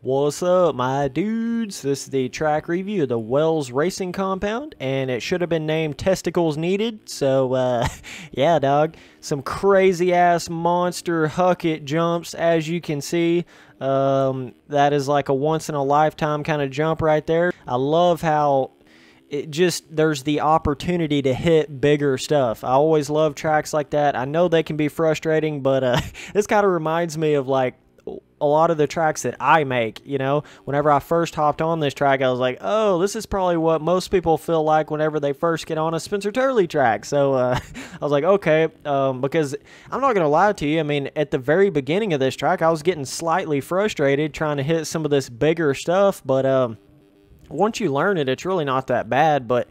What's up, my dudes? This is the track review of the Wells Racing Compound, and it should have been named Testicles Needed. So, yeah, dog. Some crazy-ass monster hucket jumps, as you can see. That is like a once-in-a-lifetime kind of jump right there. I love how there's the opportunity to hit bigger stuff. I always love tracks like that. I know they can be frustrating, but this kind of reminds me of, like, a lot of the tracks that I make. You know, whenever I first hopped on this track, I was like, oh, this is probably what most people feel like whenever they first get on a Spencer Turley track. So I was like, okay, because I'm not gonna lie to you, I mean, at the very beginning of this track, I was getting slightly frustrated trying to hit some of this bigger stuff, but once you learn it, it's really not that bad. But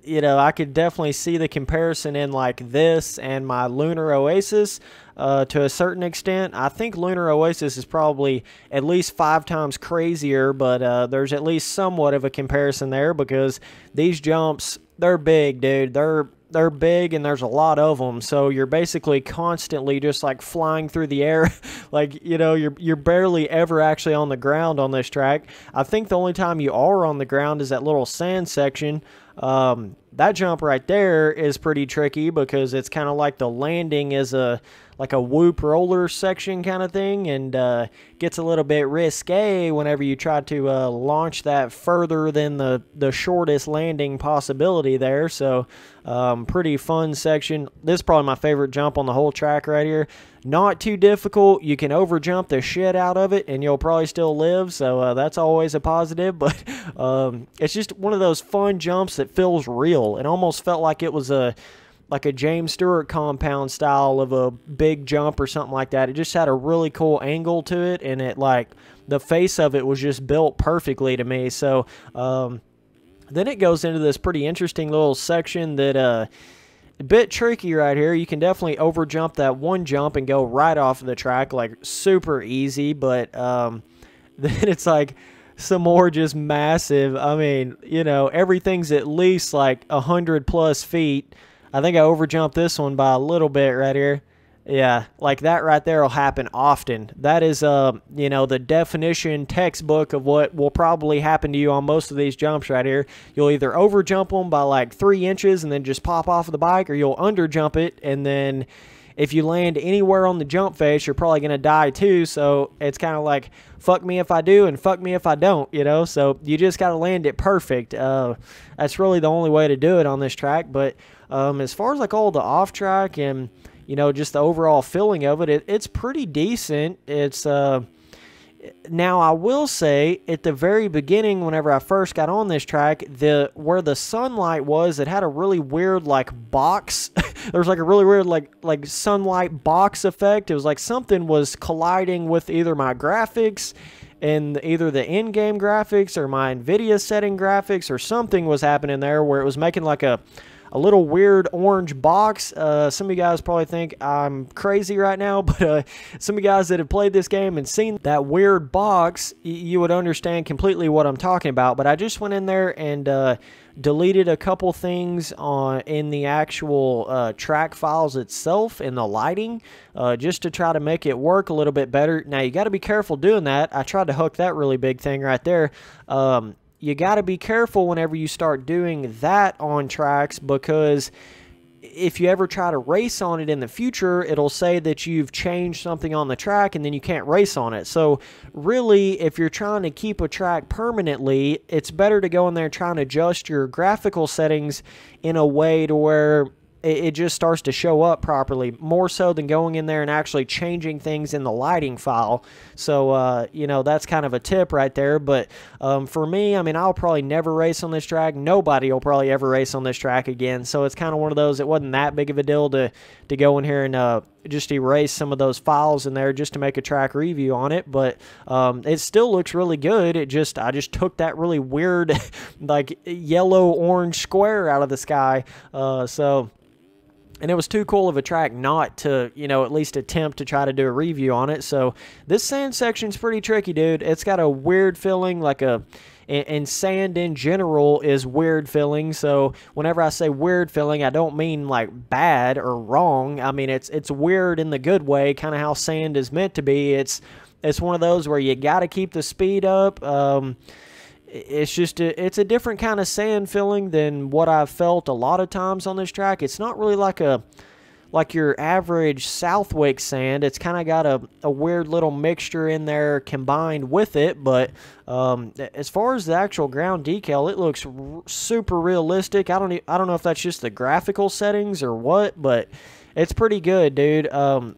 you know, I could definitely see the comparison in like this and my Lunar Oasis to a certain extent. I think Lunar Oasis is probably at least 5 times crazier, but there's at least somewhat of a comparison there because these jumps, they're big, dude. They're big and there's a lot of them, so you're basically constantly just like flying through the air. Like, you know, you're barely ever actually on the ground on this track. I think the only time you are on the ground is that little sand section. That jump right there is pretty tricky because it's kind of like the landing is like a whoop roller section kind of thing, and gets a little bit risque whenever you try to launch that further than the shortest landing possibility there. So pretty fun section. This is probably my favorite jump on the whole track right here. Not too difficult. You can over jump the shit out of it and you'll probably still live, so that's always a positive. But it's just one of those fun jumps that feels real. It almost felt like it was like a James Stewart compound style of a big jump or something like that. It just had a really cool angle to it, and it, like, the face of it was just built perfectly to me. So then it goes into this pretty interesting little section that a bit tricky right here. You can definitely over jump that one jump and go right off of the track, like super easy. But then it's like some more just massive. I mean, you know, everything's at least like 100+ feet. I think I overjumped this one by a little bit right here. Yeah, like that right there will happen often. That is, you know, the definition textbook of what will probably happen to you on most of these jumps right here. You'll either overjump them by like 3 inches and then just pop off of the bike, or you'll underjump it, and then if you land anywhere on the jump face, you're probably going to die too. So it's kind of like, fuck me if I do and fuck me if I don't, you know? So you just got to land it perfect. That's really the only way to do it on this track. But as far as like all the off track and, you know, just the overall feeling of it, it's pretty decent. It's now I will say at the very beginning, whenever I first got on this track, where the sunlight was, it had a really weird like box. There was like a really weird like sunlight box effect. It was like something was colliding with either my graphics and either the in-game graphics or my NVIDIA setting graphics, or something was happening there where it was making like a little weird orange box. Some of you guys probably think I'm crazy right now, but some of you guys that have played this game and seen that weird box, you would understand completely what I'm talking about. But I just went in there and deleted a couple things in the actual track files itself in the lighting, just to try to make it work a little bit better. Now, you got to be careful doing that. I tried to hook that really big thing right there. You got to be careful whenever you start doing that on tracks, because if you ever try to race on it in the future, it'll say that you've changed something on the track and then you can't race on it. So really, if you're trying to keep a track permanently, it's better to go in there and try and adjust your graphical settings in a way to where it just starts to show up properly, more so than going in there and actually changing things in the lighting file. So, you know, that's kind of a tip right there. But for me, I mean, I'll probably never race on this track. Nobody will probably ever race on this track again. So it's kind of one of those, it wasn't that big of a deal to go in here and just erase some of those files in there just to make a track review on it. But it still looks really good. I just took that really weird like yellow orange square out of the sky. And it was too cool of a track not to, you know, at least attempt to try to do a review on it. So this sand section's pretty tricky, dude. It's got a weird feeling, like and sand in general is weird feeling. So whenever I say weird feeling, I don't mean like bad or wrong. I mean, it's weird in the good way, kind of how sand is meant to be. It's It's one of those where you got to keep the speed up. It's just it's a different kind of sand filling than what I've felt a lot of times on this track. It's not really like your average Southwick sand. It's kind of got a weird little mixture in there combined with it. But as far as the actual ground decal, it looks super realistic. I don't know if that's just the graphical settings or what, but it's pretty good, dude.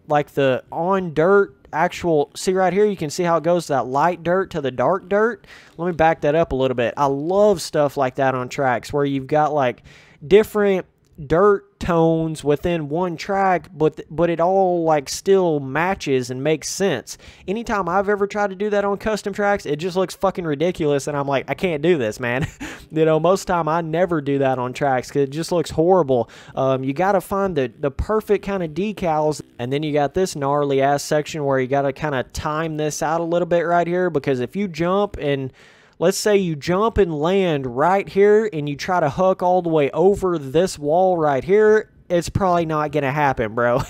Like the on dirt actual, see right here, you can see how it goes, that light dirt to the dark dirt. Let me back that up a little bit. I love stuff like that on tracks where you've got like different dirt tones within one track, but it all like still matches and makes sense. Anytime I've ever tried to do that on custom tracks, it just looks fucking ridiculous, and I'm like, I can't do this, man. You know, most of the time I never do that on tracks because it just looks horrible. You got to find the perfect kind of decals, and then you got this gnarly ass section where you got to kind of time this out a little bit right here, because if you jump and let's say you jump and land right here and you try to hook all the way over this wall right here, it's probably not going to happen, bro.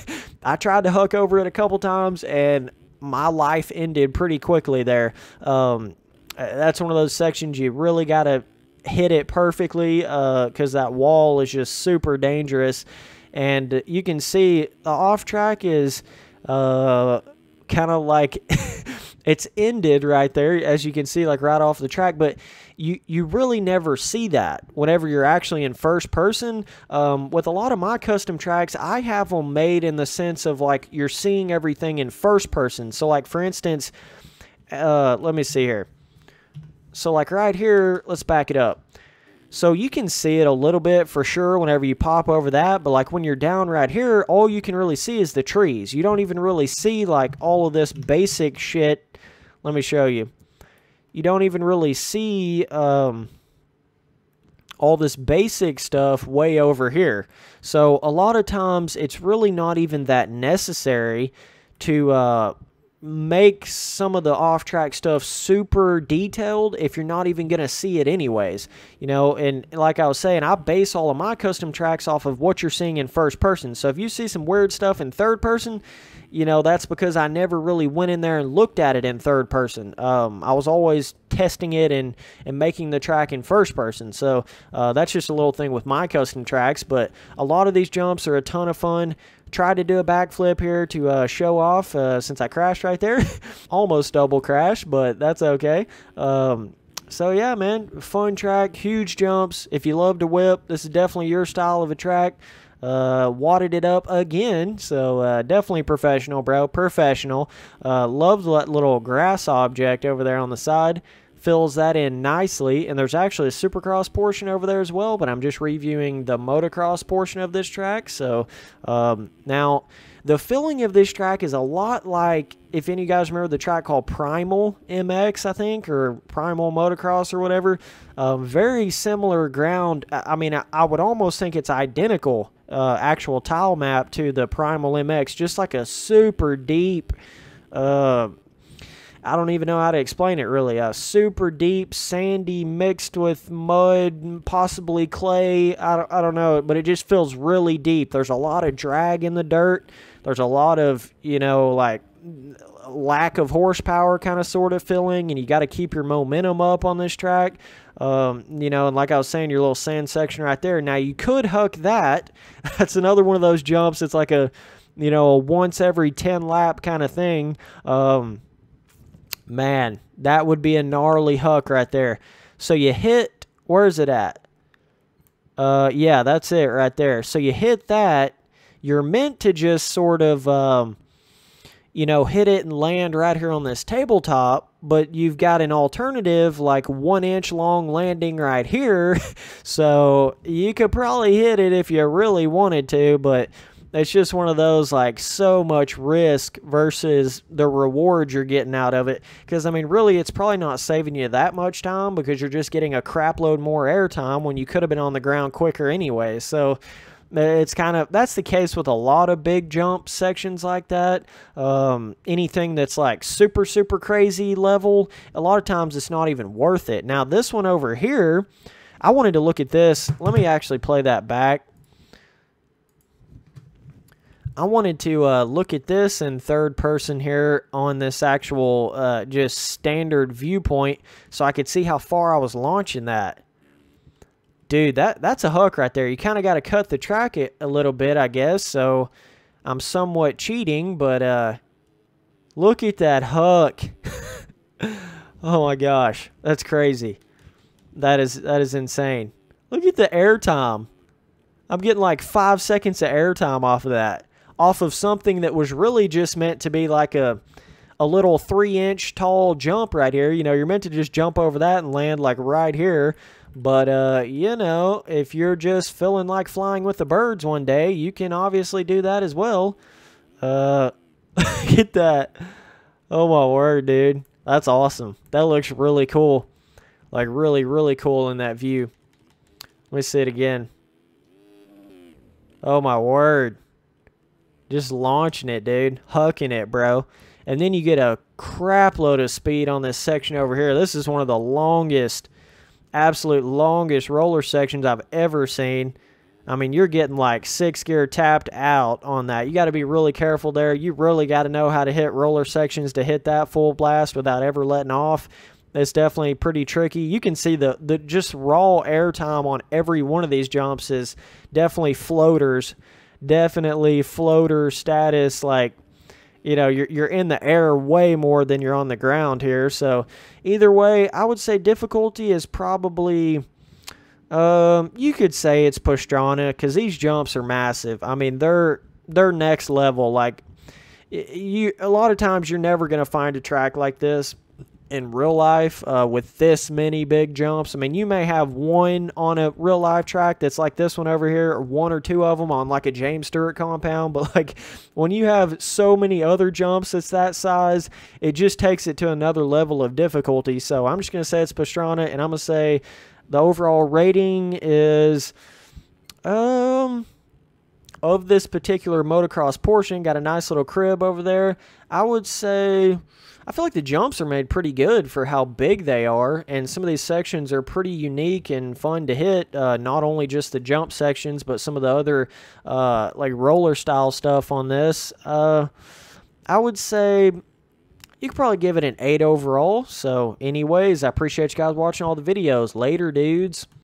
I tried to hook over it a couple times and my life ended pretty quickly there. That's one of those sections you really got to hit it perfectly because that wall is just super dangerous. And you can see the off track is kind of like it's ended right there, as you can see, like right off the track, but you really never see that whenever you're actually in first person. With a lot of my custom tracks, I have them made in the sense of like you're seeing everything in first person. So like for instance, let me see here. So like right here, let's back it up. So you can see it a little bit for sure whenever you pop over that, but like when you're down right here, all you can really see is the trees. You don't even really see like all of this basic shit. Let me show you. You don't even really see all this basic stuff way over here. So a lot of times it's really not even that necessary to make some of the off-track stuff super detailed if you're not even going to see it anyways. You know, and like I was saying, I base all of my custom tracks off of what you're seeing in first person. So if you see some weird stuff in third person, you know, that's because I never really went in there and looked at it in third person. I was always testing it and making the track in first person. So that's just a little thing with my custom tracks. But a lot of these jumps are a ton of fun. Tried to do a backflip here to show off since I crashed right there. Almost double crash, but that's okay. So yeah, man, fun track, huge jumps. If you love to whip, this is definitely your style of a track. Wadded it up again, so definitely professional, bro. Professional. Love that little grass object over there on the side. Fills that in nicely, and there's actually a Supercross portion over there as well, but I'm just reviewing the Motocross portion of this track. So now the filling of this track is a lot like, if any of you guys remember the track called Primal MX, I think, or Primal Motocross or whatever. Very similar ground. I mean, I would almost think it's identical actual tile map to the Primal MX, just like a super deep I don't even know how to explain it really. Super deep, sandy, mixed with mud, possibly clay. I don't know, but it just feels really deep. There's a lot of drag in the dirt. There's a lot of, you know, like lack of horsepower kind of sort of feeling, and you got to keep your momentum up on this track. You know, and like I was saying, your little sand section right there. Now, you could hook that. That's another one of those jumps. It's like a, you know, a once every 10 lap kind of thing. Man, that would be a gnarly huck right there. So you hit, where is it at? Yeah, that's it right there. So you hit that. You're meant to just sort of, you know, hit it and land right here on this tabletop, but you've got an alternative, like 1 inch long landing right here. So you could probably hit it if you really wanted to, but it's just one of those, like, so much risk versus the reward you're getting out of it. Because, I mean, really, it's probably not saving you that much time because you're just getting a crap load more air time when you could have been on the ground quicker anyway. So it's kind of, that's the case with a lot of big jump sections like that. Anything that's like super, super crazy level, a lot of times it's not even worth it. Now, this one over here, I wanted to look at this. Let me actually play that back. I wanted to look at this in third person here on this actual just standard viewpoint so I could see how far I was launching that. Dude, that's a hook right there. You kind of got to cut the track a little bit, I guess, so I'm somewhat cheating, but look at that hook. Oh my gosh, that's crazy. That is insane. Look at the airtime. I'm getting like 5 seconds of airtime off of that. Off of something that was really just meant to be like a little 3-inch tall jump right here. You know, you're meant to just jump over that and land like right here. But, you know, if you're just feeling like flying with the birds one day, you can obviously do that as well. Get that. Oh my word, dude. That's awesome. That looks really cool. Like really, really cool in that view. Let me see it again. Oh my word. Just launching it, dude. Hucking it, bro. And then you get a crap load of speed on this section over here. This is one of the longest, absolute longest roller sections I've ever seen. I mean, you're getting like 6 gear tapped out on that. You got to be really careful there. You really got to know how to hit roller sections to hit that full blast without ever letting off. It's definitely pretty tricky. You can see the just raw air time on every one of these jumps is definitely floaters. Definitely floater status, like, you know, you're in the air way more than you're on the ground here. So either way, I would say difficulty is probably, you could say it's Pastrana, because these jumps are massive. I mean, they're next level. Like, a lot of times you're never going to find a track like this in real life with this many big jumps. I mean, you may have one on a real life track that's like this one over here, or 1 or 2 of them on like a James Stewart compound, but like when you have so many other jumps that's that size, it just takes it to another level of difficulty. So I'm just going to say it's Pastrana, and I'm going to say the overall rating is of this particular motocross portion, got a nice little crib over there. I would say, I feel like the jumps are made pretty good for how big they are, and some of these sections are pretty unique and fun to hit. Not only just the jump sections, but some of the other like roller style stuff on this. I would say you could probably give it an 8 overall. So anyways, I appreciate you guys watching all the videos. Later, dudes.